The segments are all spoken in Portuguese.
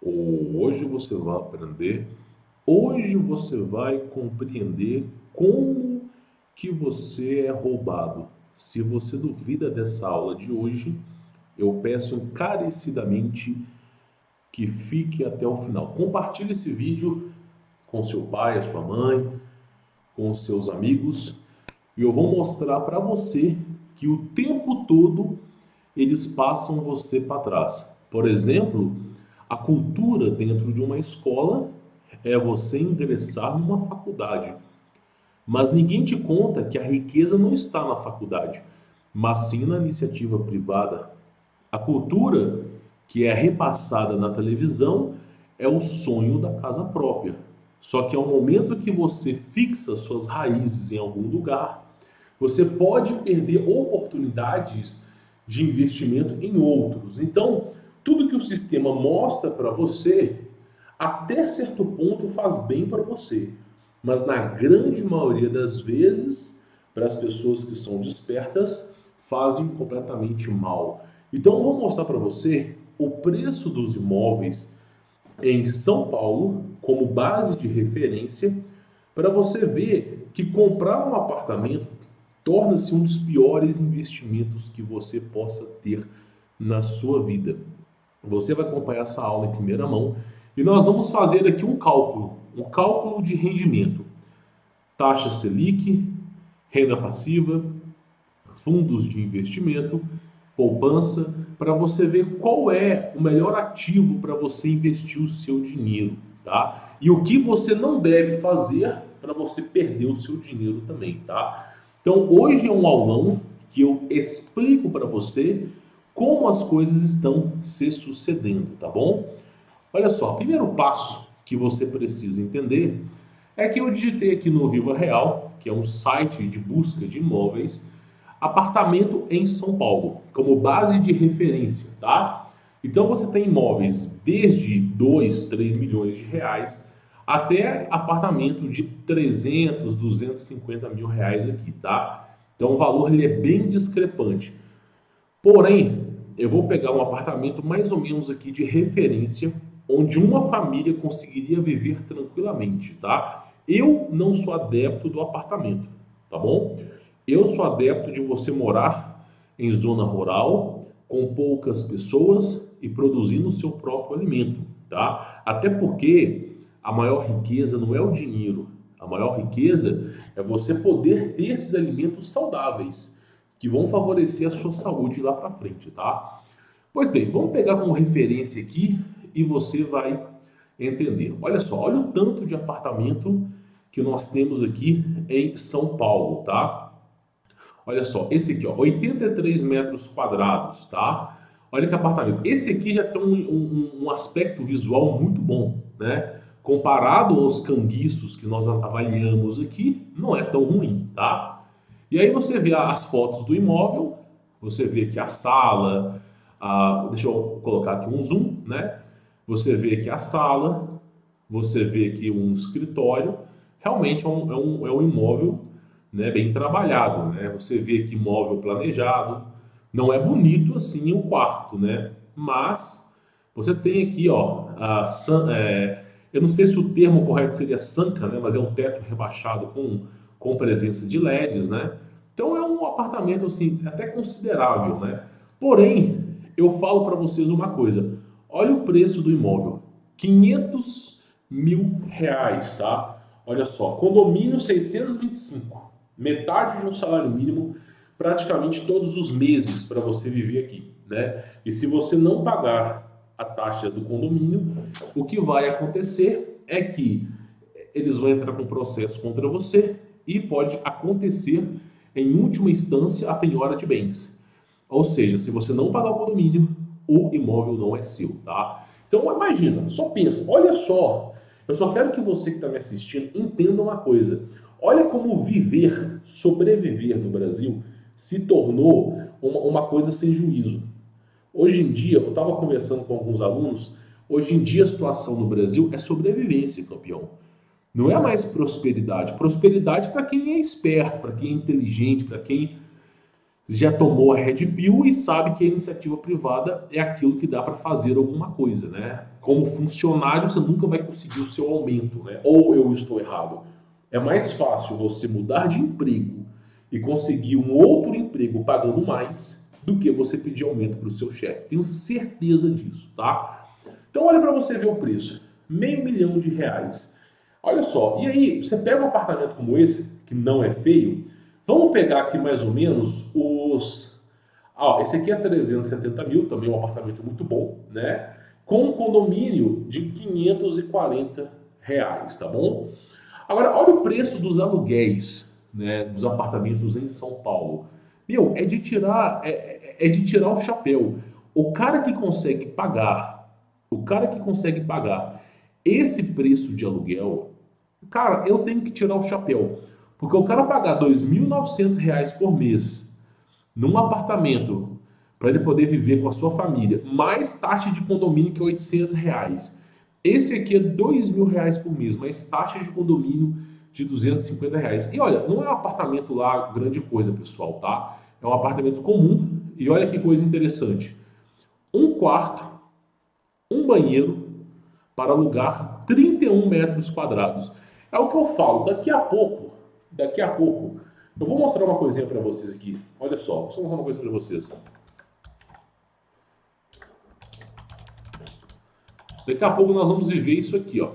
Hoje você vai aprender, hoje você vai compreender como que você é roubado. Se você duvida dessa aula de hoje, eu peço encarecidamente que fique até o final. Compartilhe esse vídeo com seu pai, a sua mãe, com os seus amigos, e eu vou mostrar para você que o tempo todo eles passam você para trás. Por exemplo, a cultura dentro de uma escola é você ingressar numa faculdade. Mas ninguém te conta que a riqueza não está na faculdade, mas sim na iniciativa privada. A cultura que é repassada na televisão é o sonho da casa própria. Só que ao momento que você fixa suas raízes em algum lugar, você pode perder oportunidades de investimento em outros. Então, tudo que o sistema mostra para você, até certo ponto faz bem para você, mas na grande maioria das vezes, para as pessoas que são despertas, fazem completamente mal. Então, eu vou mostrar para você o preço dos imóveis em São Paulo como base de referência para você ver que comprar um apartamento torna-se um dos piores investimentos que você possa ter na sua vida. Você vai acompanhar essa aula em primeira mão e nós vamos fazer aqui um cálculo de rendimento, taxa Selic, renda passiva, fundos de investimento, poupança, para você ver qual é o melhor ativo para você investir o seu dinheiro, tá? E o que você não deve fazer para você perder o seu dinheiro também, tá? Então, hoje é um aulão que eu explico para você como as coisas estão se sucedendo, tá bom? Olha só, o primeiro passo que você precisa entender é que eu digitei aqui no Viva Real, que é um site de busca de imóveis, apartamento em São Paulo, como base de referência, tá? Então você tem imóveis desde 2, 3 milhões de reais até apartamento de 300, 250 mil reais aqui, tá? Então o valor ele é bem discrepante. Porém, eu vou pegar um apartamento mais ou menos aqui de referência, onde uma família conseguiria viver tranquilamente, tá? Eu não sou adepto do apartamento, tá bom? Eu sou adepto de você morar em zona rural, com poucas pessoas e produzindo o seu próprio alimento, tá? Até porque a maior riqueza não é o dinheiro, a maior riqueza é você poder ter esses alimentos saudáveis que vão favorecer a sua saúde lá para frente, tá? Pois bem, vamos pegar como referência aqui e você vai entender. Olha só, olha o tanto de apartamento que nós temos aqui em São Paulo, tá? Olha só, esse aqui, ó, 83 metros quadrados, tá? Olha que apartamento. Esse aqui já tem um aspecto visual muito bom, né? Comparado aos canguiços que nós avaliamos aqui, não é tão ruim, tá? E aí você vê as fotos do imóvel, você vê aqui a sala, deixa eu colocar aqui um zoom, né? Você vê aqui a sala, você vê aqui um escritório, realmente é um imóvel, né, bem trabalhado, né? Você vê aqui móvel planejado, não é bonito assim o quarto, né? Mas você tem aqui, ó, eu não sei se o termo correto seria sanca, né? Mas é um teto rebaixado com presença de LEDs, né? Então é um apartamento assim até considerável, né? Porém, eu falo para vocês uma coisa: olha o preço do imóvel, 500 mil reais, tá? Olha só, condomínio 625, metade de um salário mínimo, praticamente todos os meses para você viver aqui, né? E se você não pagar a taxa do condomínio, o que vai acontecer é que eles vão entrar com processo contra você e pode acontecer, em última instância, a penhora de bens. Ou seja, se você não pagar o condomínio, o imóvel não é seu, tá? Então imagina, só pensa, olha só, eu só quero que você que está me assistindo entenda uma coisa. Olha como viver, sobreviver no Brasil se tornou uma coisa sem juízo. Hoje em dia, eu estava conversando com alguns alunos, hoje em dia a situação no Brasil é sobrevivência, campeão. Não é mais prosperidade. Prosperidade para quem é esperto, para quem é inteligente, para quem já tomou a Red Pill e sabe que a iniciativa privada é aquilo que dá para fazer alguma coisa, né? Como funcionário, você nunca vai conseguir o seu aumento, né? Ou eu estou errado? É mais fácil você mudar de emprego e conseguir um outro emprego pagando mais do que você pedir aumento para o seu chefe. Tenho certeza disso, tá? Então olha para você ver o preço. R$ 500 mil. Olha só, e aí você pega um apartamento como esse, que não é feio, vamos pegar aqui mais ou menos os... Ah, esse aqui é 370 mil, também um apartamento muito bom, né? Com um condomínio de R$ 540, tá bom? Agora, olha o preço dos aluguéis, né, dos apartamentos em São Paulo. Meu, é de tirar o chapéu. O cara que consegue pagar, o cara que consegue pagar esse preço de aluguel, cara, eu tenho que tirar o chapéu. Porque o cara pagar R$ 2.900 por mês num apartamento para ele poder viver com a sua família, mais taxa de condomínio que é R$ 800. Esse aqui é R$ 2.000 por mês, mais taxa de condomínio de R$ 250. E olha, não é um apartamento lá grande coisa, pessoal, tá? É um apartamento comum. E olha que coisa interessante. Um quarto, um banheiro para alugar 31 metros quadrados. É o que eu falo, daqui a pouco, eu vou mostrar uma coisinha para vocês aqui. Olha só, vou mostrar uma coisa para vocês. Daqui a pouco nós vamos viver isso aqui, ó.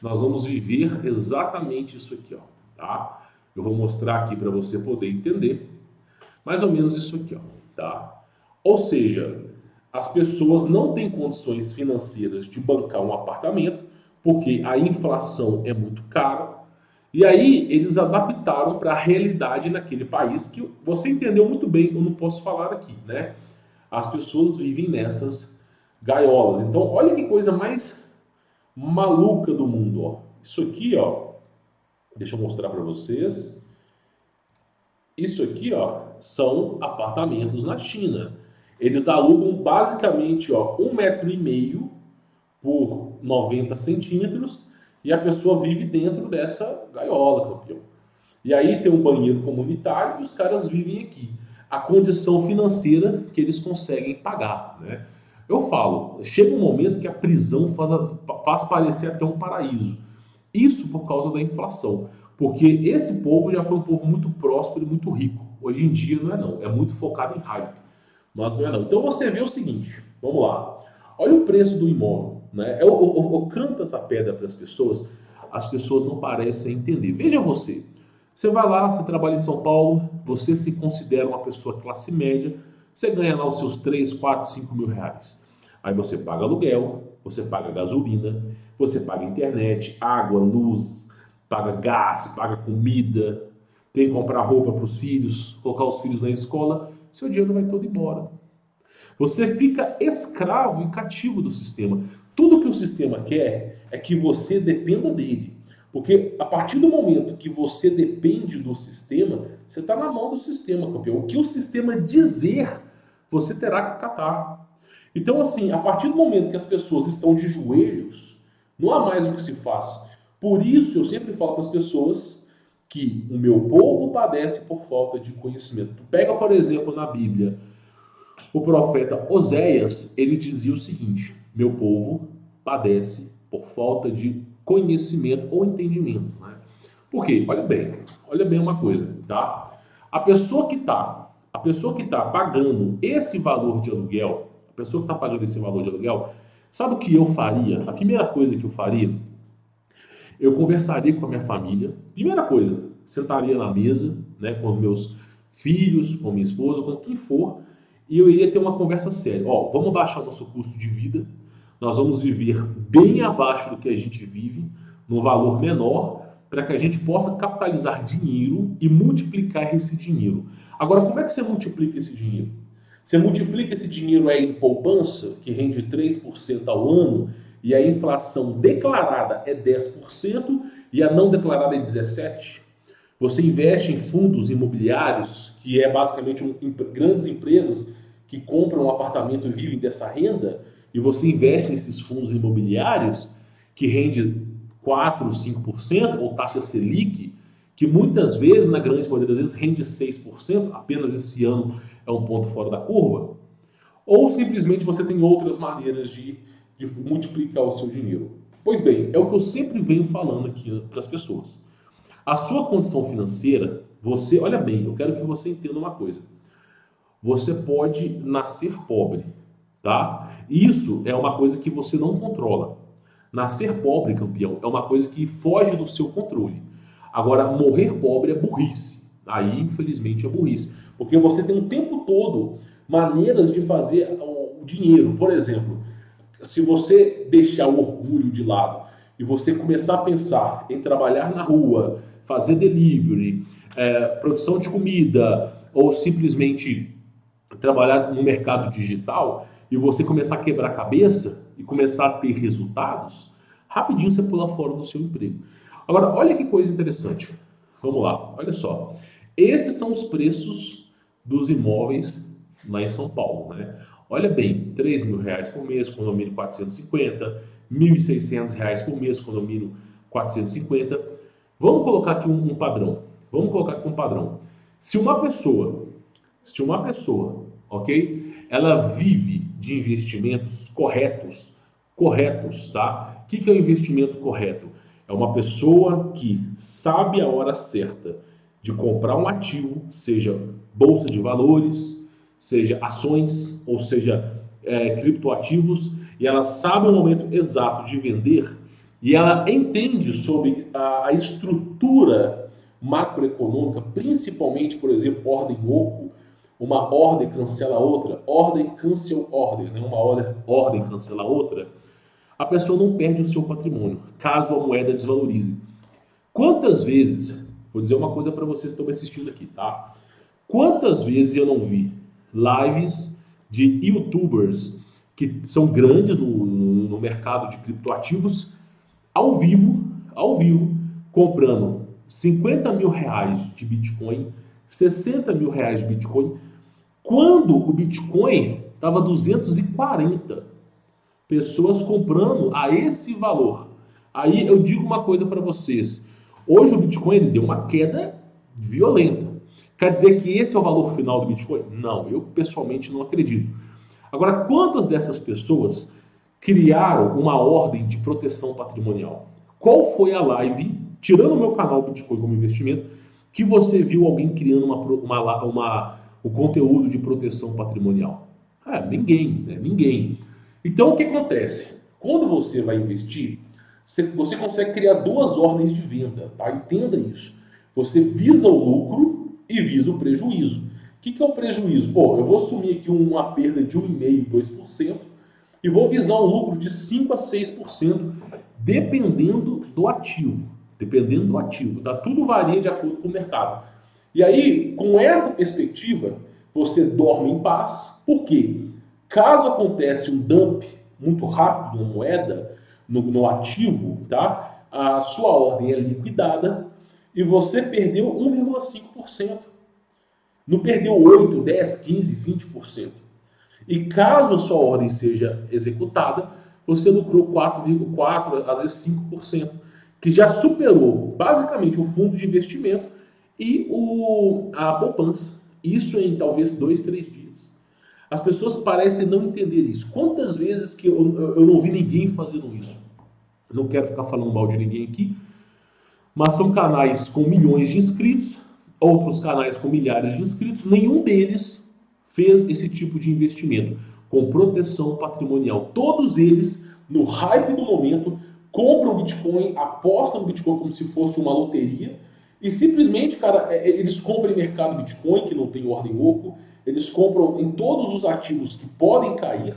Nós vamos viver exatamente isso aqui, ó, tá? Eu vou mostrar aqui para você poder entender mais ou menos isso aqui, ó, tá? Ou seja, as pessoas não têm condições financeiras de bancar um apartamento porque a inflação é muito cara. E aí eles adaptaram para a realidade naquele país que você entendeu muito bem, eu não posso falar aqui, né? As pessoas vivem nessas gaiolas. Então, olha que coisa mais maluca do mundo, ó. Isso aqui, ó, deixa eu mostrar para vocês. Isso aqui, ó, são apartamentos na China. Eles alugam basicamente, ó, 1,5 m por 90 centímetros e a pessoa vive dentro dessa gaiola, campeão. E aí tem um banheiro comunitário e os caras vivem aqui. A condição financeira que eles conseguem pagar, né? Eu falo, chega um momento que a prisão faz parecer até um paraíso. Isso por causa da inflação. Porque esse povo já foi um povo muito próspero e muito rico. Hoje em dia não é não, é muito focado em hype. Mas não é não. Então você vê o seguinte, vamos lá. Olha o preço do imóvel, né? Eu canto essa pedra para as pessoas não parecem entender. Veja você, você vai lá, você trabalha em São Paulo, você se considera uma pessoa classe média, você ganha lá os seus 3, 4, 5 mil reais. Aí você paga aluguel, você paga gasolina, você paga internet, água, luz, paga gás, paga comida, tem que comprar roupa para os filhos, colocar os filhos na escola, seu dinheiro vai todo embora. Você fica escravo e cativo do sistema. Tudo que o sistema quer é que você dependa dele. Porque a partir do momento que você depende do sistema, você está na mão do sistema, campeão. O que o sistema dizer, você terá que acatar. Então, assim, a partir do momento que as pessoas estão de joelhos, não há mais o que se faz. Por isso, eu sempre falo para as pessoas que o meu povo padece por falta de conhecimento. Tu pega, por exemplo, na Bíblia, o profeta Oséias, ele dizia o seguinte: meu povo padece por falta de conhecimento ou entendimento, né? Por quê? Olha bem uma coisa, tá? A pessoa que tá pagando esse valor de aluguel, a pessoa que está pagando esse valor de aluguel, sabe o que eu faria? A primeira coisa que eu faria, eu conversaria com a minha família. Primeira coisa, sentaria na mesa, né, com os meus filhos, com minha esposa, com quem for, e eu iria ter uma conversa séria. Ó, vamos baixar o nosso custo de vida, nós vamos viver bem abaixo do que a gente vive, num valor menor, para que a gente possa capitalizar dinheiro e multiplicar esse dinheiro. Agora, como é que você multiplica esse dinheiro? Você multiplica esse dinheiro aí em poupança, que rende 3% ao ano, e a inflação declarada é 10% e a não declarada é 17%. Você investe em fundos imobiliários, que é basicamente grandes empresas que compram um apartamento e vivem dessa renda, e você investe nesses fundos imobiliários que rende 4, 5%, ou taxa Selic, que muitas vezes, na grande maioria das vezes, rende 6%, apenas esse ano é um ponto fora da curva, ou simplesmente você tem outras maneiras de multiplicar o seu dinheiro. Pois bem, é o que eu sempre venho falando aqui para as pessoas. A sua condição financeira, você, olha bem, eu quero que você entenda uma coisa. Você pode nascer pobre, tá? Isso é uma coisa que você não controla. Nascer pobre, campeão, é uma coisa que foge do seu controle. Agora, morrer pobre é burrice. Aí, infelizmente, é burrice. Porque você tem o tempo todo maneiras de fazer o dinheiro. Por exemplo, se você deixar o orgulho de lado e você começar a pensar em trabalhar na rua, fazer delivery, produção de comida, ou simplesmente trabalhar no mercado digital, e você começar a quebrar a cabeça e começar a ter resultados, rapidinho você pula fora do seu emprego. Agora, olha que coisa interessante. Vamos lá, olha só. Esses são os preços dos imóveis lá em São Paulo, né? Olha bem, R$ 3.000 por mês, condomínio 450, R$ 1.600 por mês, condomínio 450. Vamos colocar aqui um padrão. Vamos colocar aqui um padrão. Se uma pessoa, ok? Ela vive de investimentos corretos, tá? O que é o investimento correto? É uma pessoa que sabe a hora certa de comprar um ativo, seja bolsa de valores, seja ações, ou seja, criptoativos, e ela sabe o momento exato de vender, e ela entende sobre a estrutura macroeconômica, principalmente, por exemplo, ordem oco, uma ordem cancela outra, ordem cancel order, né? Uma ordem cancela outra, a pessoa não perde o seu patrimônio, caso a moeda desvalorize. Quantas vezes, vou dizer uma coisa para vocês que estão me assistindo aqui, tá? Quantas vezes eu não vi lives de youtubers que são grandes no mercado de criptoativos, ao vivo, comprando R$ 50.000 de Bitcoin, R$ 60.000 de Bitcoin, quando o Bitcoin estava 240, pessoas comprando a esse valor. Aí eu digo uma coisa para vocês. Hoje o Bitcoin ele deu uma queda violenta. Quer dizer que esse é o valor final do Bitcoin? Não, eu pessoalmente não acredito. Agora, quantas dessas pessoas criaram uma ordem de proteção patrimonial? Qual foi a live, tirando o meu canal Bitcoin como investimento, que você viu alguém criando o conteúdo de proteção patrimonial? Ninguém, né? Ninguém. Então, o que acontece? Quando você vai investir, você consegue criar duas ordens de venda, tá? Entenda isso. Você visa o lucro e visa o prejuízo. O que é o prejuízo? Pô, eu vou assumir aqui uma perda de 1,5%, 2% e vou visar um lucro de 5% a 6%, dependendo do ativo. Dependendo do ativo, tá? Tudo varia de acordo com o mercado. E aí, com essa perspectiva, você dorme em paz. Por quê? Caso aconteça um dump muito rápido na moeda, no ativo, tá? A sua ordem é liquidada e você perdeu 1,5%. Não perdeu 8, 10, 15, 20%. E caso a sua ordem seja executada, você lucrou 4,4%, às vezes 5%, que já superou basicamente o fundo de investimento e a poupança. Isso em talvez 2, 3 dias. As pessoas parecem não entender isso. Quantas vezes que eu não vi ninguém fazendo isso? Não quero ficar falando mal de ninguém aqui, mas são canais com milhões de inscritos, outros canais com milhares de inscritos, nenhum deles fez esse tipo de investimento com proteção patrimonial. Todos eles, no hype do momento, compram Bitcoin, apostam no Bitcoin como se fosse uma loteria e simplesmente, cara, eles compram em mercado Bitcoin, que não tem ordem oco, eles compram em todos os ativos que podem cair.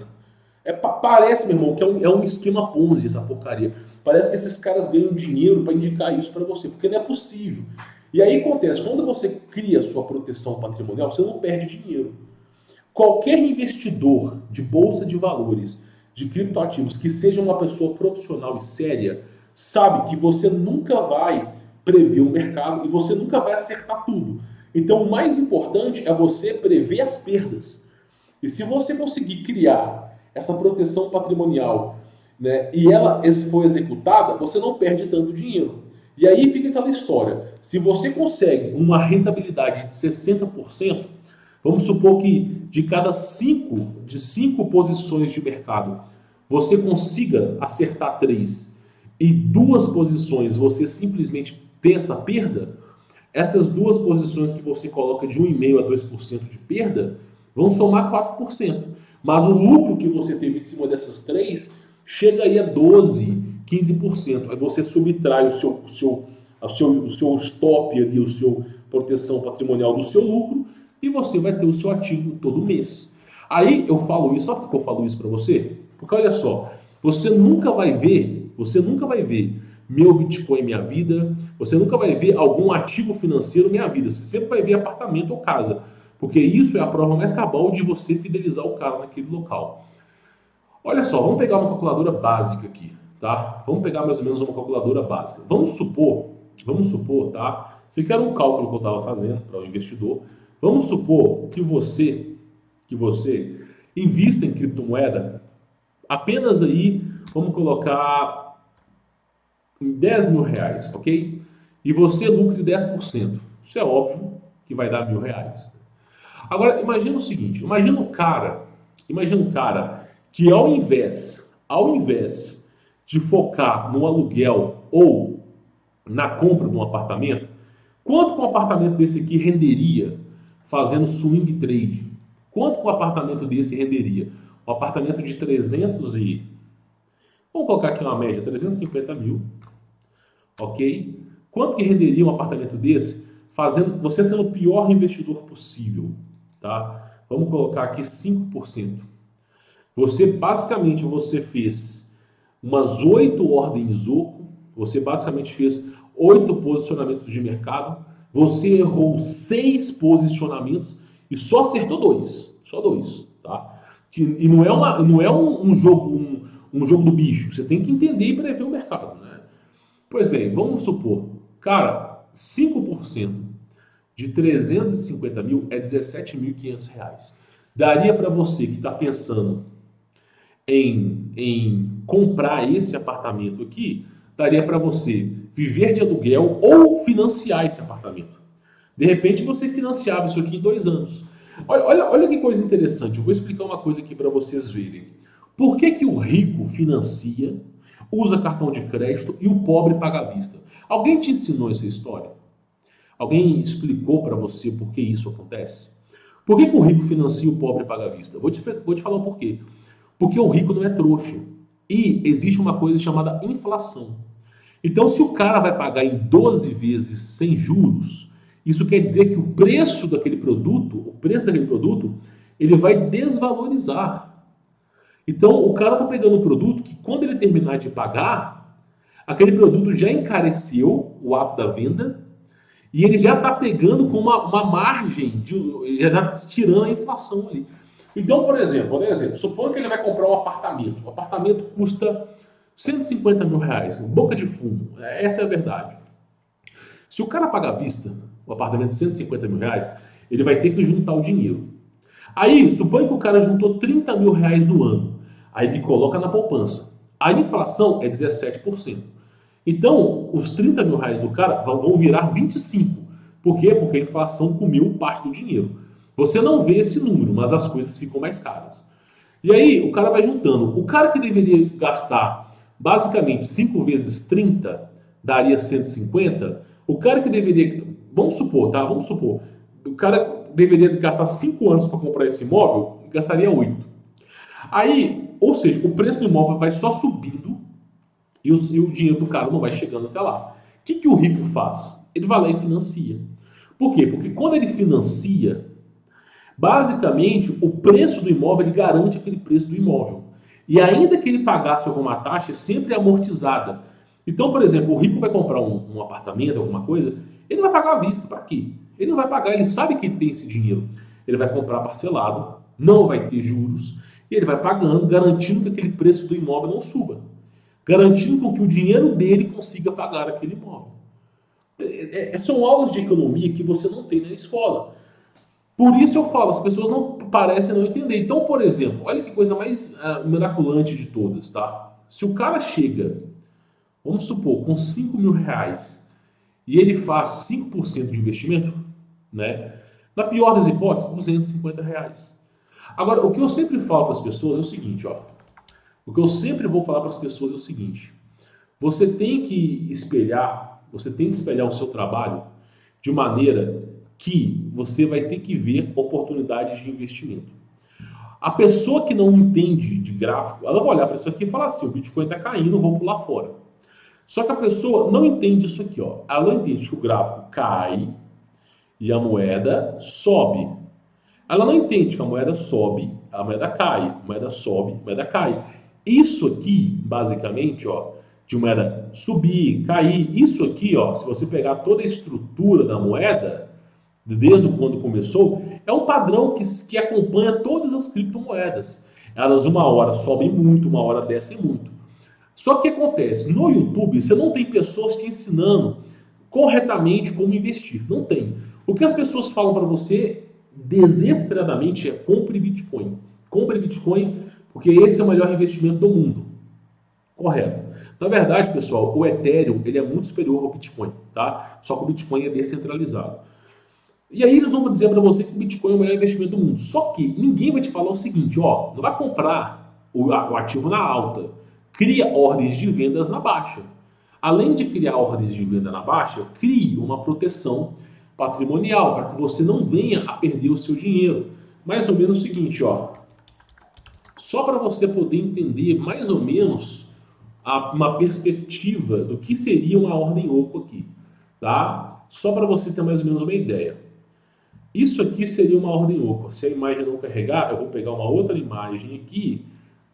Parece, meu irmão, que é um esquema Ponzi essa porcaria. Parece que esses caras ganham dinheiro para indicar isso para você, porque não é possível. E aí acontece, quando você cria sua proteção patrimonial, você não perde dinheiro. Qualquer investidor de bolsa de valores, de criptoativos, que seja uma pessoa profissional e séria, sabe que você nunca vai prever o mercado e você nunca vai acertar tudo. Então o mais importante é você prever as perdas. E se você conseguir criar essa proteção patrimonial, né, e ela for executada, você não perde tanto dinheiro. E aí fica aquela história. Se você consegue uma rentabilidade de 60%, vamos supor que de cada cinco posições de mercado, você consiga acertar três e duas posições você simplesmente tem essa perda, essas duas posições que você coloca de 1,5% a 2% de perda vão somar 4%. Mas o lucro que você teve em cima dessas três chega aí a 12, 15%. Aí você subtrai o seu stop ali, o seu proteção patrimonial do seu lucro e você vai ter o seu ativo todo mês. Aí eu falo isso, sabe por que eu falo isso para você? Porque olha só, você nunca vai ver meu Bitcoin minha vida, você nunca vai ver algum ativo financeiro minha vida, você sempre vai ver apartamento ou casa, porque isso é a prova mais cabal de você fidelizar o cara naquele local. Olha só, vamos pegar uma calculadora básica aqui, tá? Vamos pegar mais ou menos uma calculadora básica. Vamos supor, tá? Esse aqui era um cálculo que eu estava fazendo para o investidor. Vamos supor que você invista em criptomoeda apenas aí, vamos colocar em 10 mil reais, ok? E você lucre 10%. Isso é óbvio que vai dar R$ 1.000. Agora, imagina o seguinte, imagina um cara que ao invés de focar no aluguel ou na compra de um apartamento, quanto que um apartamento desse aqui renderia fazendo swing trade? Quanto que um apartamento desse renderia? Um apartamento de 300 e... Vamos colocar aqui uma média, 350 mil, ok? Quanto que renderia um apartamento desse fazendo, você sendo o pior investidor possível, tá? Vamos colocar aqui 5%. Você fez umas 8 ordens oco, você basicamente fez 8 posicionamentos de mercado, você errou 6 posicionamentos e só acertou 2. Só 2, tá? E não é um jogo do bicho. Você tem que entender e prever o mercado, né? Pois bem, vamos supor, cara, 5% de 350 mil é R$ 17.500. Daria para você que está pensando em comprar esse apartamento aqui, daria para você viver de aluguel ou financiar esse apartamento. De repente você financiava isso aqui em 2 anos. Olha que coisa interessante, eu vou explicar uma coisa aqui para vocês verem. Por que que o rico financia, usa cartão de crédito e o pobre paga à vista? Alguém te ensinou essa história? Alguém explicou para você por que isso acontece? Por que que o rico financia e o pobre paga à vista? Vou te falar o porquê. Porque o rico não é trouxa. E existe uma coisa chamada inflação. Então, se o cara vai pagar em 12 vezes sem juros, isso quer dizer que o preço daquele produto, ele vai desvalorizar. Então, o cara está pegando um produto que, quando ele terminar de pagar, aquele produto já encareceu o ato da venda e ele já está pegando com uma margem, ele já está tirando a inflação ali. Então, por exemplo, suponha que ele vai comprar um apartamento. O apartamento custa 150 mil reais, boca de fumo. Essa é a verdade. Se o cara pagar à vista o apartamento de 150 mil reais, ele vai ter que juntar o dinheiro. Aí, suponha que o cara juntou 30 mil reais no ano. Aí ele coloca na poupança. A inflação é 17%. Então, os 30 mil reais do cara vão virar 25. Por quê? Porque a inflação comeu parte do dinheiro. Você não vê esse número, mas as coisas ficam mais caras. E aí, o cara vai juntando. O cara que deveria gastar basicamente 5 vezes 30 daria 150. O cara que deveria... Vamos supor, tá? Vamos supor. O cara deveria gastar 5 anos para comprar esse imóvel, gastaria 8. Aí, ou seja, o preço do imóvel vai só subindo e o dinheiro do cara não vai chegando até lá. O que o rico faz? Ele vai lá e financia. Por quê? Porque quando ele financia, basicamente, o preço do imóvel, ele garante aquele preço do imóvel. E ainda que ele pagasse alguma taxa, é sempre amortizada. Então, por exemplo, o rico vai comprar um apartamento, alguma coisa, ele não vai pagar à vista. Para quê? Ele não vai pagar, ele sabe que ele tem esse dinheiro. Ele vai comprar parcelado, não vai ter juros, e ele vai pagando, garantindo que aquele preço do imóvel não suba. Garantindo com que o dinheiro dele consiga pagar aquele imóvel. São aulas de economia que você não tem na escola. Por isso eu falo, as pessoas não parecem não entender. Então, por exemplo, olha que coisa mais miraculante de todas, tá? Se o cara chega, vamos supor, com 5 mil reais e ele faz 5% de investimento, né? Na pior das hipóteses, R$ 250. Agora, o que eu sempre falo para as pessoas é o seguinte, ó. O que eu sempre vou falar para as pessoas é o seguinte: você tem que espelhar o seu trabalho de maneira que você vai ter que ver oportunidades de investimento. A pessoa que não entende de gráfico, ela vai olhar para isso aqui e falar assim: o Bitcoin está caindo, vou pular fora. Só que a pessoa não entende isso aqui, ó. Ela não entende que o gráfico cai e a moeda sobe. Ela não entende que a moeda sobe, a moeda cai, a moeda sobe, a moeda cai. Isso aqui, basicamente, ó, de moeda subir, cair, isso aqui, ó, se você pegar toda a estrutura da moeda, desde quando começou, é um padrão que acompanha todas as criptomoedas. Elas uma hora sobem muito, uma hora descem muito. Só que o que acontece? No YouTube, você não tem pessoas te ensinando corretamente como investir. Não tem. O que as pessoas falam para você desesperadamente é compre Bitcoin. Compre Bitcoin porque esse é o melhor investimento do mundo. Correto. Na verdade, pessoal, o Ethereum ele é muito superior ao Bitcoin, tá? Só que o Bitcoin é descentralizado. E aí eles vão dizer para você que o Bitcoin é o melhor investimento do mundo. Só que ninguém vai te falar o seguinte, ó, não vai comprar o ativo na alta. Cria ordens de vendas na baixa. Além de criar ordens de venda na baixa, crie uma proteção patrimonial para que você não venha a perder o seu dinheiro. Mais ou menos o seguinte, ó. Só para você poder entender mais ou menos uma perspectiva do que seria uma ordem oco aqui, tá? Só para você ter mais ou menos uma ideia. Isso aqui seria uma ordem oco. Se a imagem não carregar, eu vou pegar uma outra imagem aqui,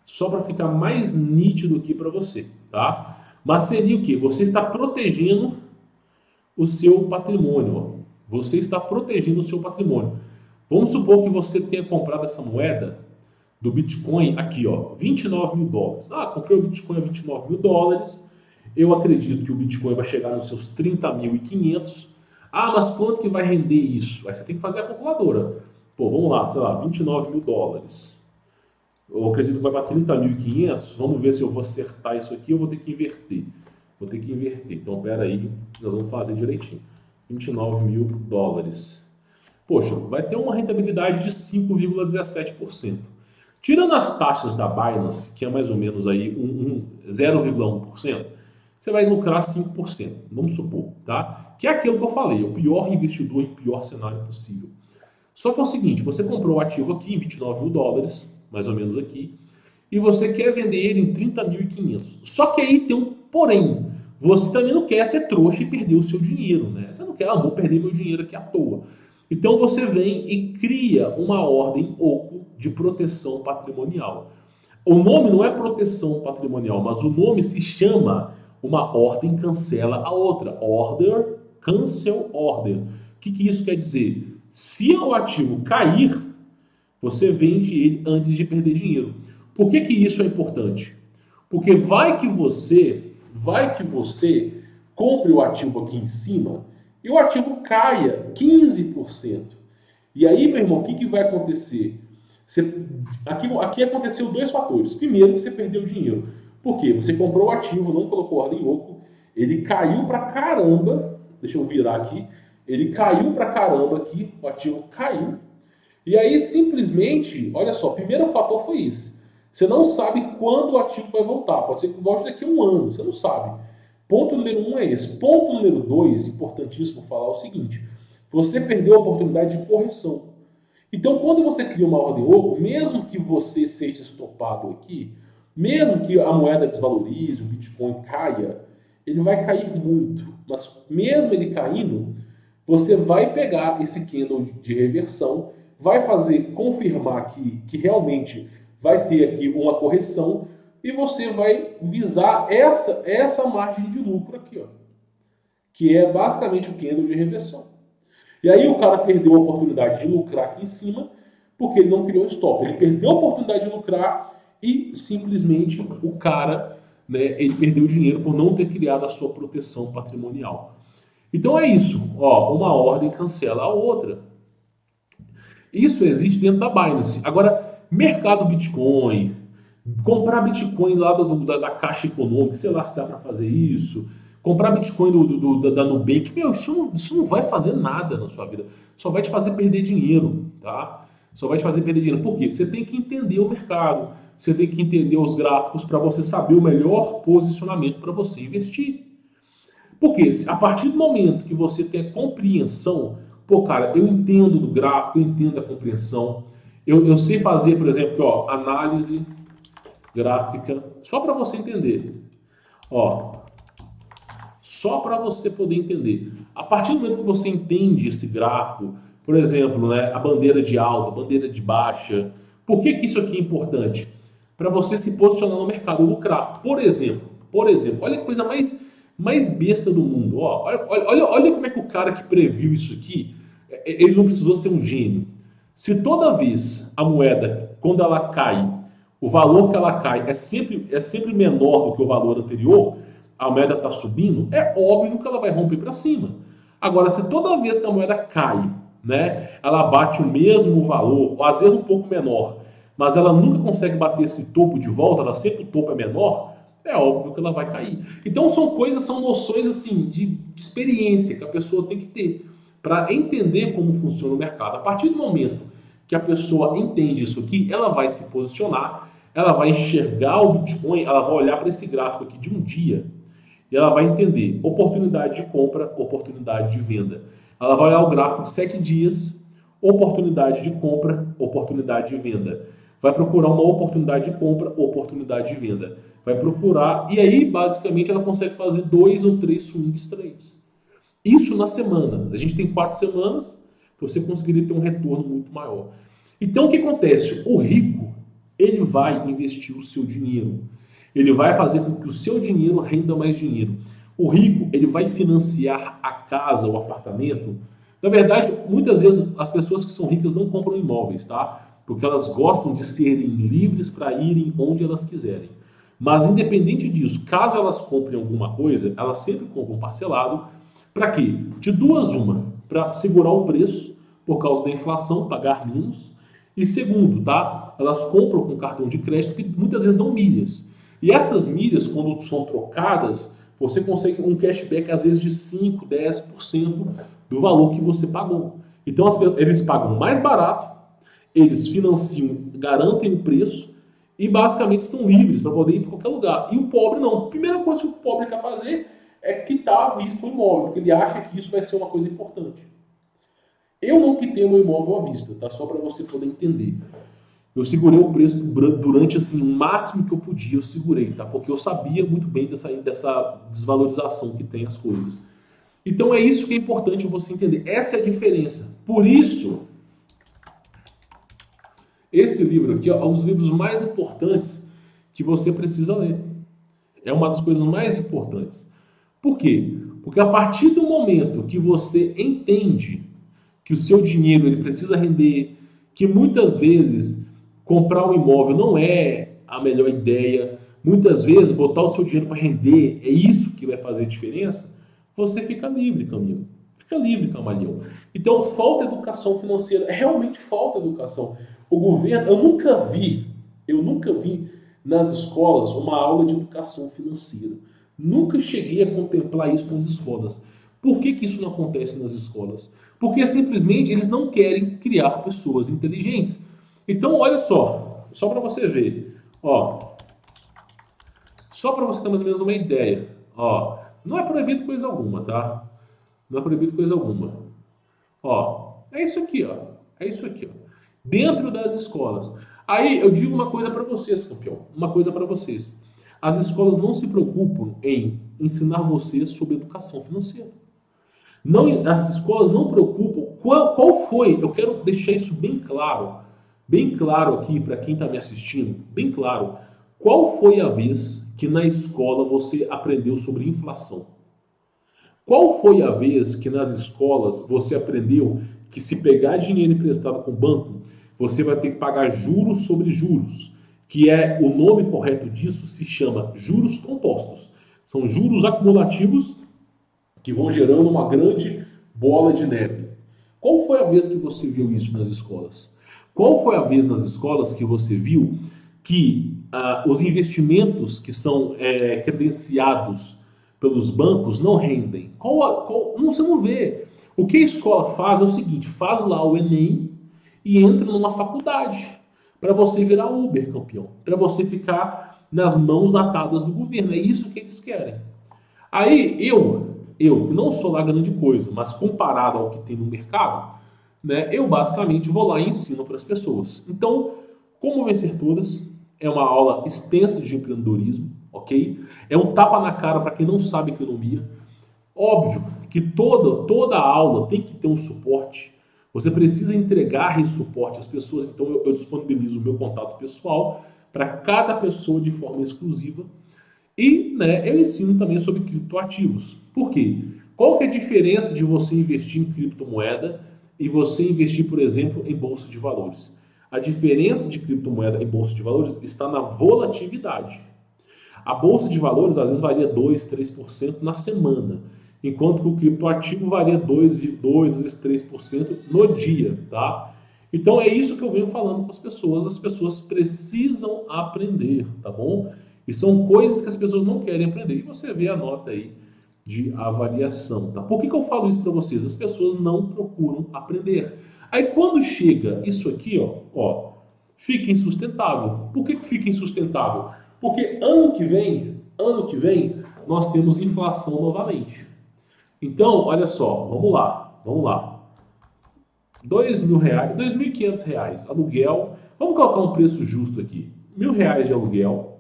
só para ficar mais nítido aqui para você, tá? Mas seria o quê? Você está protegendo o seu patrimônio, ó. Você está protegendo o seu patrimônio. Vamos supor que você tenha comprado essa moeda do Bitcoin aqui, ó, $29.000. Ah, comprei o Bitcoin a $29.000. Eu acredito que o Bitcoin vai chegar nos seus 30.500. Ah, mas quanto que vai render isso? Aí você tem que fazer a calculadora. Pô, vamos lá, sei lá, $29.000. Eu acredito que vai para 30.500. Vamos ver se eu vou acertar isso aqui ou vou ter que inverter. Vou ter que inverter. Então, pera aí, nós vamos fazer direitinho. $29.000. Poxa, vai ter uma rentabilidade de 5,17%. Tirando as taxas da Binance, que é mais ou menos aí 0,1%, você vai lucrar 5%, vamos supor, tá? Que é aquilo que eu falei, o pior investidor em pior cenário possível. Só que é o seguinte, você comprou o ativo aqui em $29.000, mais ou menos aqui, e você quer vender ele em 30.500. Só que aí tem um porém. Você também não quer ser trouxa e perder o seu dinheiro, né? Você não quer, vou perder meu dinheiro aqui à toa. Então você vem e cria uma ordem oco de proteção patrimonial. O nome não é proteção patrimonial, mas o nome se chama uma ordem cancela a outra. Order, cancel order. O que isso quer dizer? Se o ativo cair, você vende ele antes de perder dinheiro. Por que isso é importante? Porque vai que você compre o ativo aqui em cima e o ativo caia 15%. E aí, meu irmão, o que vai acontecer? Aqui aconteceu dois fatores. Primeiro, você perdeu dinheiro. Por quê? Você comprou o ativo, não colocou ordem oco, ele caiu pra caramba. Deixa eu virar aqui. Ele caiu pra caramba aqui, o ativo caiu. E aí, simplesmente, olha só, o primeiro fator foi isso. Você não sabe quando o ativo vai voltar. Pode ser que volte daqui a um ano, você não sabe. Ponto número 1 é esse. Ponto número 2, importantíssimo falar o seguinte: você perdeu a oportunidade de correção. Então, quando você cria uma ordem oco, mesmo que você seja estopado aqui, mesmo que a moeda desvalorize, o Bitcoin caia, ele vai cair muito. Mas mesmo ele caindo, você vai pegar esse candle de reversão, vai fazer confirmar que realmente vai ter aqui uma correção e você vai visar essa margem de lucro aqui, ó, que é basicamente o candle de reversão. E aí o cara perdeu a oportunidade de lucrar aqui em cima porque ele não criou stop. Ele perdeu a oportunidade de lucrar e simplesmente o cara, né, ele perdeu dinheiro por não ter criado a sua proteção patrimonial. Então é isso, ó, uma ordem cancela a outra. Isso existe dentro da Binance. Agora, mercado Bitcoin, comprar Bitcoin lá da Caixa Econômica, sei lá se dá para fazer isso. Comprar Bitcoin da Nubank, meu, isso não vai fazer nada na sua vida. Só vai te fazer perder dinheiro, tá? Só vai te fazer perder dinheiro. Por quê? Você tem que entender o mercado, você tem que entender os gráficos para você saber o melhor posicionamento para você investir. Porque a partir do momento que você tem a compreensão, pô, cara, eu entendo do gráfico, eu entendo a compreensão, eu sei fazer, por exemplo, aqui, ó, análise gráfica, só para você entender. Ó, só para você poder entender. A partir do momento que você entende esse gráfico, por exemplo, né, a bandeira de alta, a bandeira de baixa, por que isso aqui é importante? Para você se posicionar no mercado, lucrar. Por exemplo, olha a coisa mais besta do mundo. Ó, olha como é que o cara que previu isso aqui, ele não precisou ser um gênio. Se toda vez a moeda, quando ela cai, o valor que ela cai é sempre menor do que o valor anterior, a moeda está subindo, é óbvio que ela vai romper para cima. Agora, se toda vez que a moeda cai, né, ela bate o mesmo valor, ou às vezes um pouco menor, mas ela nunca consegue bater esse topo de volta, ela sempre o topo é menor, é óbvio que ela vai cair. Então são noções assim de experiência que a pessoa tem que ter para entender como funciona o mercado. A partir do momento que a pessoa entende isso aqui, ela vai se posicionar, ela vai enxergar o Bitcoin, ela vai olhar para esse gráfico aqui de um dia e ela vai entender oportunidade de compra, oportunidade de venda. Ela vai olhar o gráfico de 7 dias, oportunidade de compra, oportunidade de venda. Vai procurar uma oportunidade de compra, oportunidade de venda. Vai procurar, e aí basicamente ela consegue fazer 2 ou 3 swing trades. Isso na semana. A gente tem 4 semanas, para você conseguir ter um retorno muito maior. Então o que acontece? O rico, ele vai investir o seu dinheiro. Ele vai fazer com que o seu dinheiro renda mais dinheiro. O rico, ele vai financiar a casa, o apartamento. Na verdade, muitas vezes as pessoas que são ricas não compram imóveis, tá? Porque elas gostam de serem livres para irem onde elas quiserem. Mas independente disso, caso elas comprem alguma coisa, elas sempre compram parcelado. Para quê? De duas uma, para segurar o preço por causa da inflação, pagar menos. E segundo, tá? Elas compram com cartão de crédito que muitas vezes dão milhas. E essas milhas, quando são trocadas, você consegue um cashback às vezes de 5, 10% do valor que você pagou. Então eles pagam mais barato, eles financiam, garantem o preço e basicamente estão livres para poder ir para qualquer lugar. E o pobre não. A primeira coisa que o pobre quer fazer é quitar à vista o imóvel, porque ele acha que isso vai ser uma coisa importante. Eu não quitei o meu imóvel à vista, tá? Só para você poder entender. Eu segurei o preço durante assim, o máximo que eu podia, eu segurei, tá? Porque eu sabia muito bem dessa desvalorização que tem as coisas. Então é isso que é importante você entender. Essa é a diferença. Por isso, esse livro aqui é um dos livros mais importantes que você precisa ler. É uma das coisas mais importantes. Por quê? Porque a partir do momento que você entende que o seu dinheiro ele precisa render, que muitas vezes comprar um imóvel não é a melhor ideia, muitas vezes botar o seu dinheiro para render é isso que vai fazer diferença, você fica livre, Camilo. Fica livre, camaleão. Então, falta educação financeira. Realmente falta educação. O governo, eu nunca vi nas escolas uma aula de educação financeira. Nunca cheguei a contemplar isso nas escolas. Por que isso não acontece nas escolas? Porque simplesmente eles não querem criar pessoas inteligentes. Então, olha só para você ver, ó, só para você ter mais ou menos uma ideia, ó, não é proibido coisa alguma, tá? Não é proibido coisa alguma. Ó, é isso aqui, ó, é isso aqui, ó, dentro das escolas. Aí eu digo uma coisa para vocês, campeão, uma coisa para vocês. As escolas não se preocupam em ensinar vocês sobre educação financeira. Não, as escolas não preocupam. Qual foi? Eu quero deixar isso bem claro aqui para quem está me assistindo, bem claro. Qual foi a vez que na escola você aprendeu sobre inflação? Qual foi a vez que nas escolas você aprendeu que se pegar dinheiro emprestado com o banco, você vai ter que pagar juros sobre juros? Que é o nome correto disso se chama juros compostos. São juros acumulativos que vão gerando uma grande bola de neve. Qual foi a vez que você viu isso nas escolas? Qual foi a vez nas escolas que você viu que os investimentos que são credenciados pelos bancos não rendem. Não, você não vê. O que a escola faz é o seguinte, faz lá o Enem e entra numa faculdade para você virar Uber, campeão. Para você ficar nas mãos atadas do governo. É isso que eles querem. Aí eu que não sou lá grande coisa, mas comparado ao que tem no mercado, né, eu basicamente vou lá e ensino para as pessoas. Então, como vencer todas é uma aula extensa de empreendedorismo, ok? É um tapa na cara para quem não sabe economia. Óbvio que toda aula tem que ter um suporte. Você precisa entregar esse suporte às pessoas, então eu disponibilizo o meu contato pessoal para cada pessoa de forma exclusiva. E né, eu ensino também sobre criptoativos. Por quê? Qual que é a diferença de você investir em criptomoeda e você investir, por exemplo, em bolsa de valores? A diferença de criptomoeda e bolsa de valores está na volatilidade. A bolsa de valores às vezes varia 2, 3% na semana, enquanto que o criptoativo varia 2, às vezes 3% no dia, tá? Então é isso que eu venho falando com as pessoas precisam aprender, tá bom? E são coisas que as pessoas não querem aprender. E você vê a nota aí de avaliação, tá? Por que eu falo isso para vocês? As pessoas não procuram aprender. Aí quando chega isso aqui, ó, fica insustentável. Por que fica insustentável? Porque ano que vem, nós temos inflação novamente. Então, olha só, vamos lá. R$ 2.000, R$ 2.500, aluguel. Vamos colocar um preço justo aqui. R$ 1.000 de aluguel,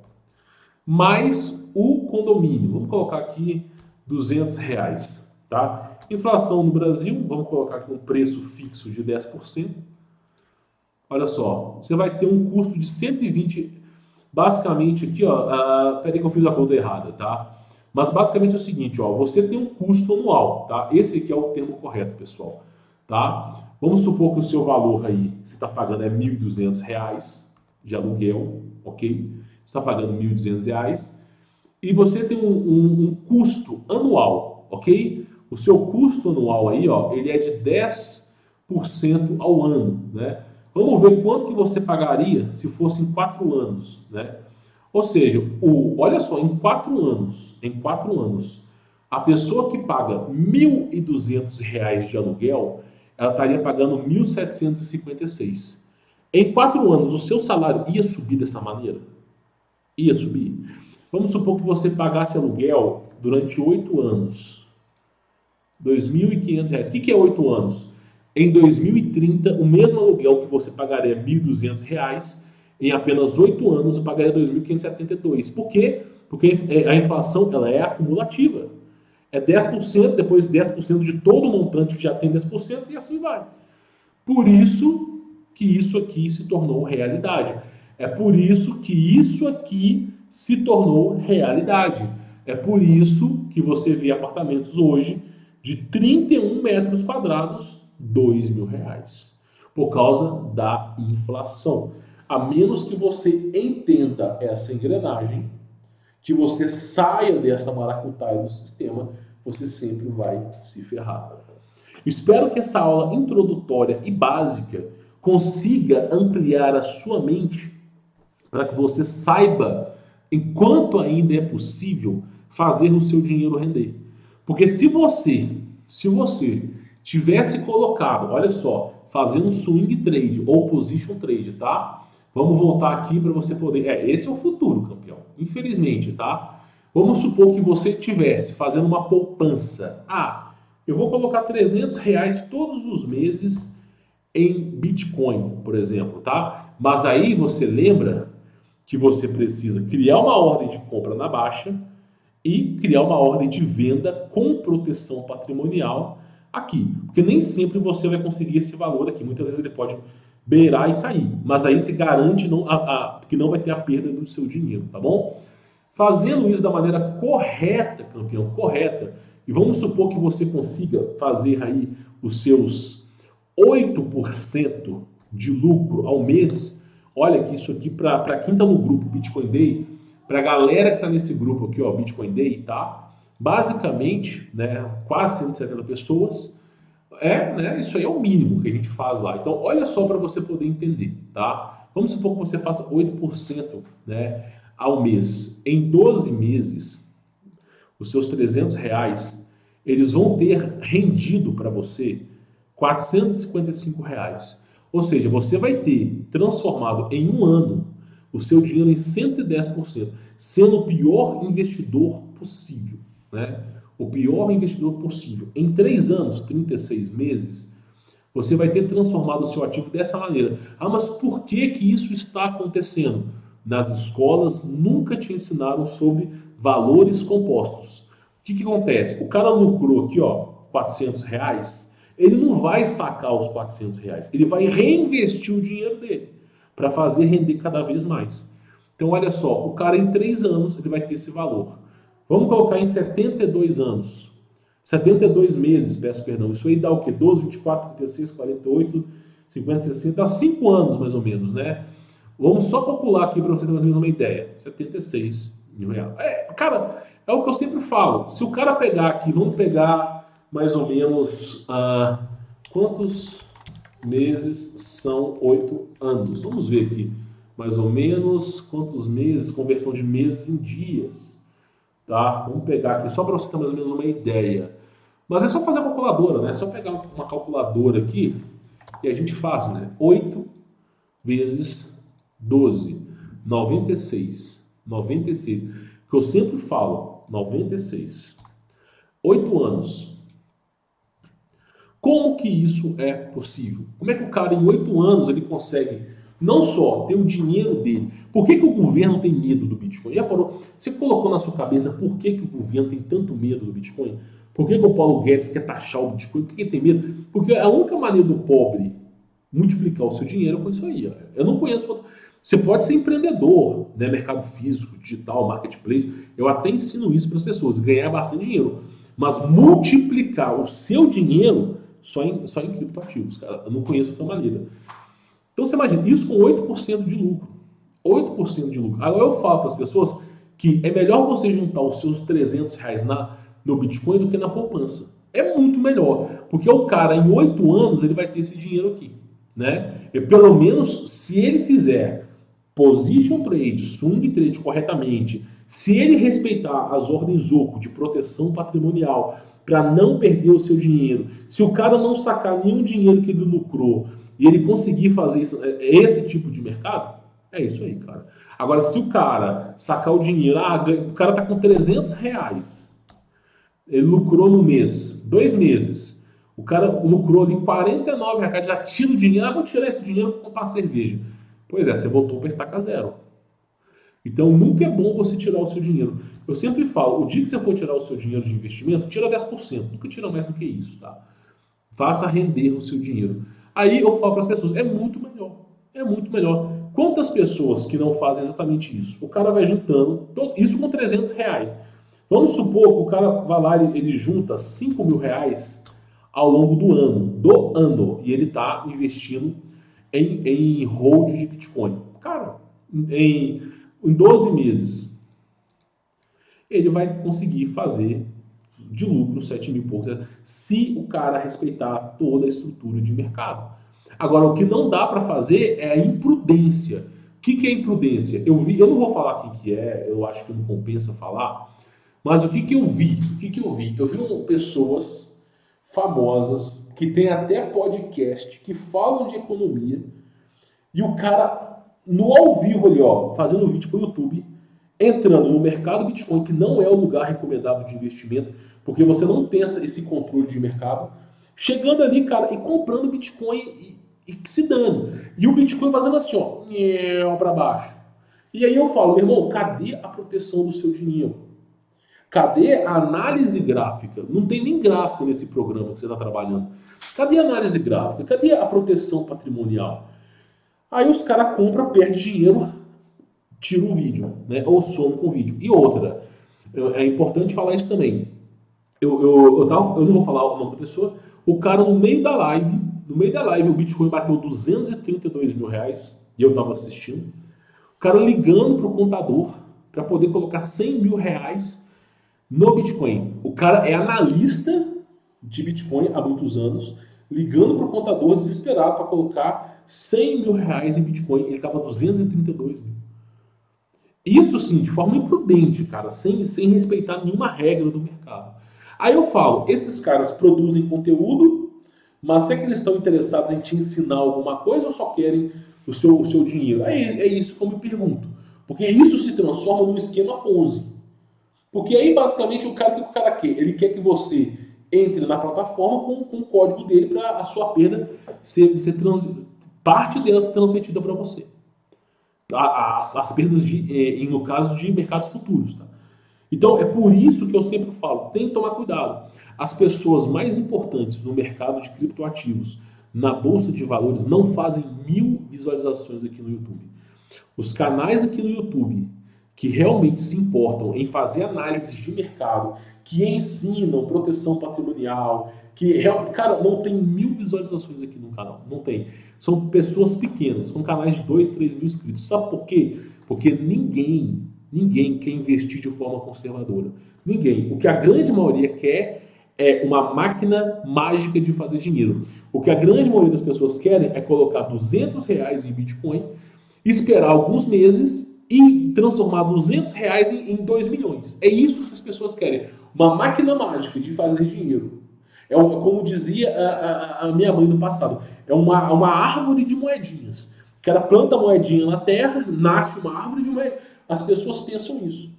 mais o condomínio. Vamos colocar aqui R$ 200, tá? Inflação no Brasil, vamos colocar aqui um preço fixo de 10%. Olha só, você vai ter um custo de 120, basicamente aqui, ó, peraí que eu fiz a conta errada, tá? Mas basicamente é o seguinte, ó, você tem um custo anual, tá? Esse aqui é o termo correto, pessoal, tá? Vamos supor que o seu valor aí que você está pagando é R$ 1.200 de aluguel, ok? Você está pagando R$ 1.200 e você tem um custo anual, ok? O seu custo anual aí, ó, ele é de 10% ao ano, né? Vamos ver quanto que você pagaria se fosse em 4 anos, né? Ou seja, olha só, em 4 anos, a pessoa que paga R$ 1.200 de aluguel, ela estaria pagando 1.756. Em 4 anos, o seu salário ia subir dessa maneira? Ia subir. Vamos supor que você pagasse aluguel durante 8 anos. R$ 2.500. O que é 8 anos? Em 2030, o mesmo aluguel que você pagaria R$ 1.200, em apenas 8 anos eu pagaria R$ 2.572. Por quê? Porque a inflação ela é acumulativa. É 10%, depois 10% de todo o montante que já tem 10% e assim vai. Por isso que isso aqui se tornou realidade. É por isso que isso aqui se tornou realidade. É por isso que você vê apartamentos hoje de 31 metros quadrados, R$ 2.000. Por causa da inflação. A menos que você entenda essa engrenagem, que você saia dessa maracutaia do sistema, você sempre vai se ferrar. Espero que essa aula introdutória e básica consiga ampliar a sua mente para que você saiba, enquanto ainda é possível, fazer o seu dinheiro render. Porque se você tivesse colocado, olha só, fazer um swing trade ou position trade, tá? Vamos voltar aqui para você poder... esse é o futuro, campeão. Infelizmente, tá? Vamos supor que você tivesse fazendo uma poupança. Eu vou colocar R$ 300 todos os meses em Bitcoin, por exemplo, tá? Mas aí você lembra que você precisa criar uma ordem de compra na baixa e criar uma ordem de venda com proteção patrimonial aqui. Porque nem sempre você vai conseguir esse valor aqui. Muitas vezes ele pode beirar e cair. Mas aí se garante que não vai ter a perda do seu dinheiro, tá bom? Fazendo isso da maneira correta, campeão, correta, e vamos supor que você consiga fazer aí os seus 8% de lucro ao mês. Olha que isso aqui, para quem está no grupo Bitcoin Day, para a galera que está nesse grupo aqui, ó, Bitcoin Day, tá? Basicamente, né, quase 170 pessoas, isso aí é o mínimo que a gente faz lá. Então, olha só para você poder entender, tá? Vamos supor que você faça 8%, né, ao mês. Em 12 meses, os seus R$ 300, eles vão ter rendido para você R$ 455. Ou seja, você vai ter transformado em um ano o seu dinheiro em 110%, sendo o pior investidor possível, né? O pior investidor possível. Em 3 anos, 36 meses, você vai ter transformado o seu ativo dessa maneira. Ah, mas por que que isso está acontecendo? Nas escolas nunca te ensinaram sobre valores compostos. O que que acontece? O cara lucrou aqui, ó, R$ 400, ele não vai sacar os R$ 400, ele vai reinvestir o dinheiro dele para fazer render cada vez mais. Então, olha só, o cara em 3 anos ele vai ter esse valor. Vamos colocar em 72 anos. 72 meses, peço perdão. Isso aí dá o quê? 12, 24, 36, 48, 50, 60, dá 5 anos mais ou menos, né? Vamos só calcular aqui para você ter mais ou menos uma ideia. R$ 76.000. Cara, é o que eu sempre falo. Se o cara pegar aqui, vamos pegar mais ou menos quantos meses são 8 anos? Vamos ver aqui. Mais ou menos quantos meses, conversão de meses em dias. Tá? Vamos pegar aqui só para você ter mais ou menos uma ideia. Mas é só fazer a calculadora, né? É só pegar uma calculadora aqui e a gente faz, né? 8 vezes 12, 96. 96. Que eu sempre falo, 96. 8 anos. Como que isso é possível? Como é que o cara em 8 anos ele consegue não só ter o dinheiro dele? Por que que o governo tem medo do Bitcoin? Já parou? Você colocou na sua cabeça por que que o governo tem tanto medo do Bitcoin? Por que que o Paulo Guedes quer taxar o Bitcoin? Por que ele tem medo? Porque a única maneira do pobre multiplicar o seu dinheiro é com isso aí. Eu não conheço outro. Você pode ser empreendedor, né? Mercado físico, digital, marketplace. Eu até ensino isso para as pessoas, ganhar bastante dinheiro. Mas multiplicar o seu dinheiro só em criptoativos, cara. Eu não conheço outra maneira. Então você imagina, isso com 8% de lucro. 8% de lucro. Agora eu falo para as pessoas que é melhor você juntar os seus R$ 300 no Bitcoin do que na poupança. É muito melhor, porque o cara em 8 anos ele vai ter esse dinheiro aqui, né? E pelo menos se ele fizer position trade, swing trade corretamente, se ele respeitar as ordens OCO de proteção patrimonial para não perder o seu dinheiro, se o cara não sacar nenhum dinheiro que ele lucrou e ele conseguir fazer esse tipo de mercado, é isso aí, cara. Agora, se o cara sacar o dinheiro, o cara tá com R$ 300, ele lucrou no mês, 2 meses, o cara lucrou ali R$ 49, já tira o dinheiro, vou tirar esse dinheiro para comprar cerveja. Pois é, você voltou para estaca zero. Então, nunca é bom você tirar o seu dinheiro. Eu sempre falo, o dia que você for tirar o seu dinheiro de investimento, tira 10%. Nunca tira mais do que isso, tá? Faça render o seu dinheiro. Aí eu falo para as pessoas, é muito melhor. É muito melhor. Quantas pessoas que não fazem exatamente isso? O cara vai juntando, isso com R$ 300. Vamos supor que o cara vai lá, ele junta R$ 5.000 ao longo do ano, e ele está investindo em hold de Bitcoin. Cara, em 12 meses, ele vai conseguir fazer de lucro 7 mil e poucos, se o cara respeitar toda a estrutura de mercado. Agora, o que não dá para fazer é a imprudência. O que é imprudência? Eu não vou falar o que é, eu acho que não compensa falar, mas o que eu vi? Eu vi pessoas famosas que têm até podcast, que falam de economia, e o cara, no ao vivo ali, ó, fazendo vídeo para o YouTube, entrando no mercado Bitcoin, que não é o lugar recomendável de investimento, porque você não tem esse controle de mercado, chegando ali, cara, e comprando Bitcoin e se dando. E o Bitcoin fazendo assim, ó, para baixo. E aí eu falo, meu irmão, cadê a proteção do seu dinheiro? Cadê a análise gráfica? Não tem nem gráfico nesse programa que você está trabalhando. Cadê a análise gráfica? Cadê a proteção patrimonial? Aí os caras compram, perdem dinheiro, tira o vídeo, né? Ou some com o vídeo. E outra, é importante falar isso também. Eu não vou falar o nome da pessoa. O cara no meio da live o Bitcoin bateu R$ 232.000 e eu tava assistindo. O cara ligando pro contador para poder colocar R$ 100.000 no Bitcoin. O cara é analista de Bitcoin há muitos anos, ligando pro contador desesperado para colocar R$ 100.000 em Bitcoin. Ele tava 232 mil. Isso sim, de forma imprudente, cara, sem respeitar nenhuma regra do mercado. Aí eu falo, esses caras produzem conteúdo, mas será que eles estão interessados em te ensinar alguma coisa ou só querem o seu dinheiro? É isso que eu me pergunto. Porque isso se transforma num esquema Ponzi. Porque aí, basicamente, o que o cara quer? Ele quer que você entre na plataforma com o código dele para a sua perda parte dela ser transmitida para você. As perdas no caso de mercados futuros. Tá? Então, é por isso que eu sempre falo, tem que tomar cuidado. As pessoas mais importantes no mercado de criptoativos, na bolsa de valores, não fazem 1.000 visualizações aqui no YouTube. Os canais aqui no YouTube que realmente se importam em fazer análises de mercado, que ensinam proteção patrimonial, cara, não tem 1.000 visualizações aqui no canal, não tem. São pessoas pequenas, com canais de 2, 3 mil inscritos. Sabe por quê? Porque ninguém quer investir de forma conservadora. Ninguém. O que a grande maioria quer é uma máquina mágica de fazer dinheiro. O que a grande maioria das pessoas querem é colocar R$ 200 em Bitcoin, esperar alguns meses e transformar R$ 200 em 2 milhões. É isso que as pessoas querem. Uma máquina mágica de fazer dinheiro. Como dizia a minha mãe no passado, é uma árvore de moedinhas. O cara planta moedinha na terra, nasce uma árvore de moedinhas. As pessoas pensam isso.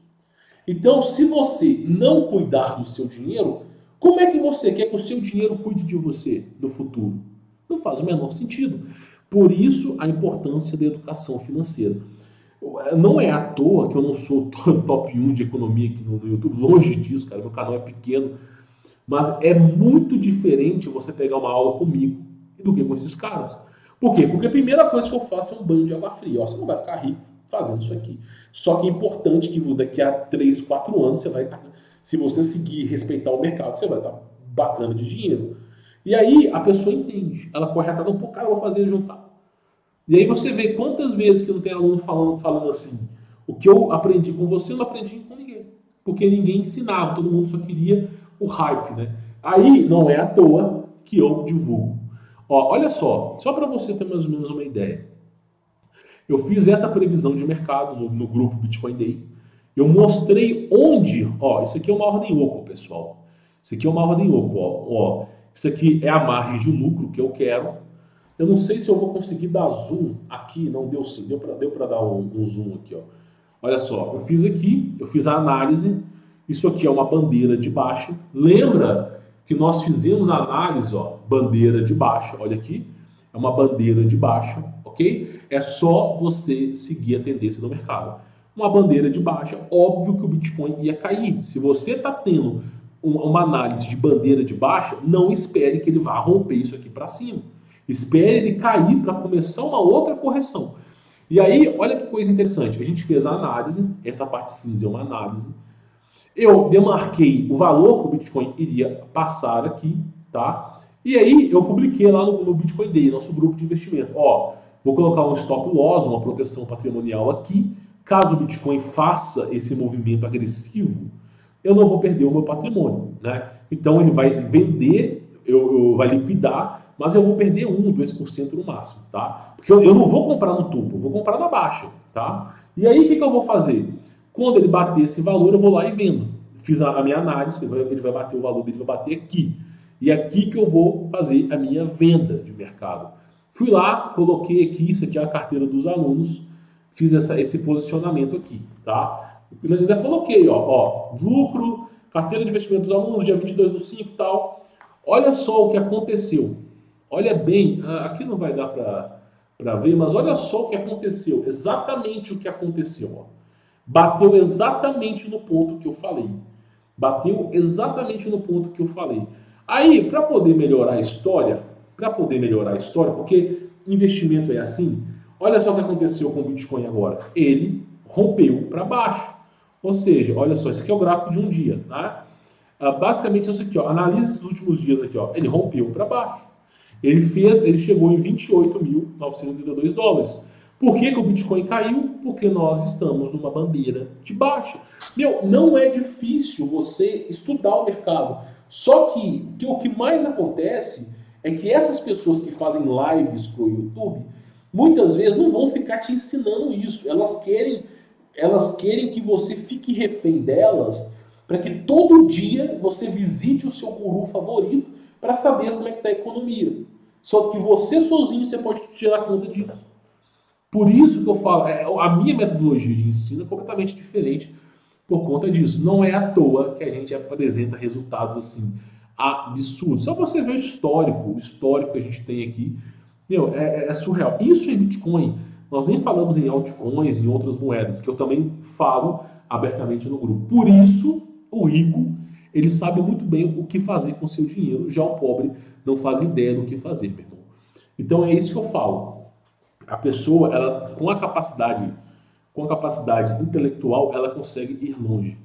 Então, se você não cuidar do seu dinheiro, como é que você quer que o seu dinheiro cuide de você no futuro? Não faz o menor sentido. Por isso, a importância da educação financeira. Não é à toa que eu não sou top 1 de economia aqui no YouTube, longe disso, cara, meu canal é pequeno, mas é muito diferente você pegar uma aula comigo do que com esses caras. Por quê? Porque a primeira coisa que eu faço é um banho de água fria. Ó, você não vai ficar rico fazendo isso aqui. Só que é importante que daqui a 3, 4 anos você vai estar. Se você seguir e respeitar o mercado, você vai estar bacana de dinheiro. E aí a pessoa entende. Ela corre atrás, não, pô, cara, eu vou fazer juntar. E aí você vê quantas vezes que não tem aluno falando assim, o que eu aprendi com você, eu não aprendi com ninguém. Porque ninguém ensinava, todo mundo só queria o hype, né? Aí não é à toa que eu divulgo. Ó, olha só para você ter mais ou menos uma ideia. Eu fiz essa previsão de mercado no grupo Bitcoin Day. Eu mostrei onde, ó, isso aqui é uma ordem oco, pessoal. Isso aqui é uma ordem oco, ó. Isso aqui é a margem de lucro que eu quero. Eu não sei se eu vou conseguir dar zoom aqui, não deu sim, deu para dar um zoom aqui, ó. Olha só, eu fiz a análise, isso aqui é uma bandeira de baixa. Lembra que nós fizemos a análise, ó, bandeira de baixa, olha aqui, é uma bandeira de baixa, ok? É só você seguir a tendência do mercado. Uma bandeira de baixa, óbvio que o Bitcoin ia cair. Se você está tendo uma análise de bandeira de baixa, não espere que ele vá romper isso aqui para cima. Espere ele cair para começar uma outra correção. E aí, olha que coisa interessante. A gente fez a análise, essa parte cinza é uma análise. Eu demarquei o valor que o Bitcoin iria passar aqui, tá? E aí eu publiquei lá no Bitcoin Day, nosso grupo de investimento. Ó, vou colocar um stop loss, uma proteção patrimonial aqui. Caso o Bitcoin faça esse movimento agressivo, eu não vou perder o meu patrimônio, né? Então ele vai vender, vai liquidar, mas eu vou perder 1, 2% no máximo, tá? Porque eu não vou comprar no topo, eu vou comprar na baixa, tá? E aí o que eu vou fazer? Quando ele bater esse valor, eu vou lá e vendo. Fiz a minha análise, ele vai bater o valor dele, vai bater aqui. E é aqui que eu vou fazer a minha venda de mercado. Fui lá, coloquei aqui, isso aqui é a carteira dos alunos, fiz esse posicionamento aqui, tá? Eu ainda coloquei, ó, lucro, carteira de investimento dos alunos, dia 22/5 e tal. Olha só o que aconteceu. Olha bem, aqui não vai dar para ver, mas olha só o que aconteceu, exatamente o que aconteceu, ó. Bateu exatamente no ponto que eu falei. Bateu exatamente no ponto que eu falei. Aí, para poder melhorar a história, porque investimento é assim, olha só o que aconteceu com o Bitcoin agora. Ele rompeu para baixo. Ou seja, olha só, esse aqui é o gráfico de um dia, tá? Basicamente isso aqui, ó, analisa esses últimos dias aqui, ó. Ele rompeu para baixo. Ele chegou em 28.982 dólares. Por que o Bitcoin caiu? Porque nós estamos numa bandeira de baixa. Meu, não é difícil você estudar o mercado. Só que o que mais acontece é que essas pessoas que fazem lives pro YouTube, muitas vezes não vão ficar te ensinando isso. Elas querem elas querem que você fique refém delas para que todo dia você visite o seu guru favorito para saber como é que está a economia. Só que você sozinho você pode tirar conta disso. Por isso que eu falo, a minha metodologia de ensino é completamente diferente por conta disso. Não é à toa que a gente apresenta resultados assim absurdos. Só você ver o histórico que a gente tem aqui, meu, é surreal. Isso em Bitcoin, nós nem falamos em altcoins, em outras moedas, que eu também falo abertamente no grupo. Por isso, o rico, ele sabe muito bem o que fazer com o seu dinheiro, já o pobre não faz ideia do que fazer, meu irmão. Então é isso que eu falo. A pessoa, ela com a capacidade intelectual, ela consegue ir longe.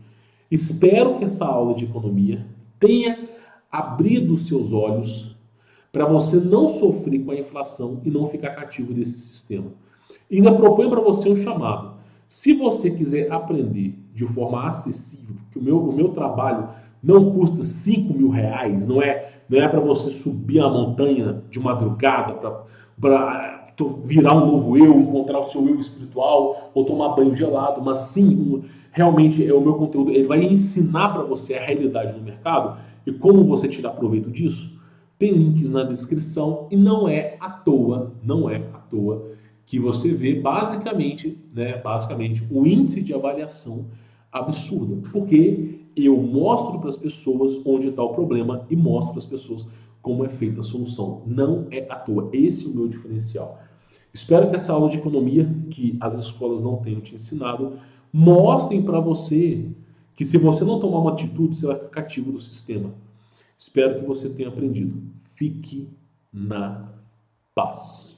Espero que essa aula de economia tenha abrido os seus olhos para você não sofrer com a inflação e não ficar cativo desse sistema. E ainda proponho para você um chamado. Se você quiser aprender de forma acessível, porque o meu trabalho não custa 5 mil reais, não é para você subir a montanha de madrugada para virar um novo eu, encontrar o seu eu espiritual ou tomar banho gelado, mas sim, realmente é o meu conteúdo, ele vai ensinar para você a realidade no mercado e como você tirar proveito disso. Tem links na descrição e não é à toa que você vê basicamente o índice de avaliação absurda, porque eu mostro para as pessoas onde está o problema e mostro para as pessoas como é feita a solução. Não é à toa, esse é o meu diferencial. Espero que essa aula de economia, que as escolas não tenham te ensinado, mostrem para você que se você não tomar uma atitude, você vai ficar cativo do sistema. Espero que você tenha aprendido. Fique na paz.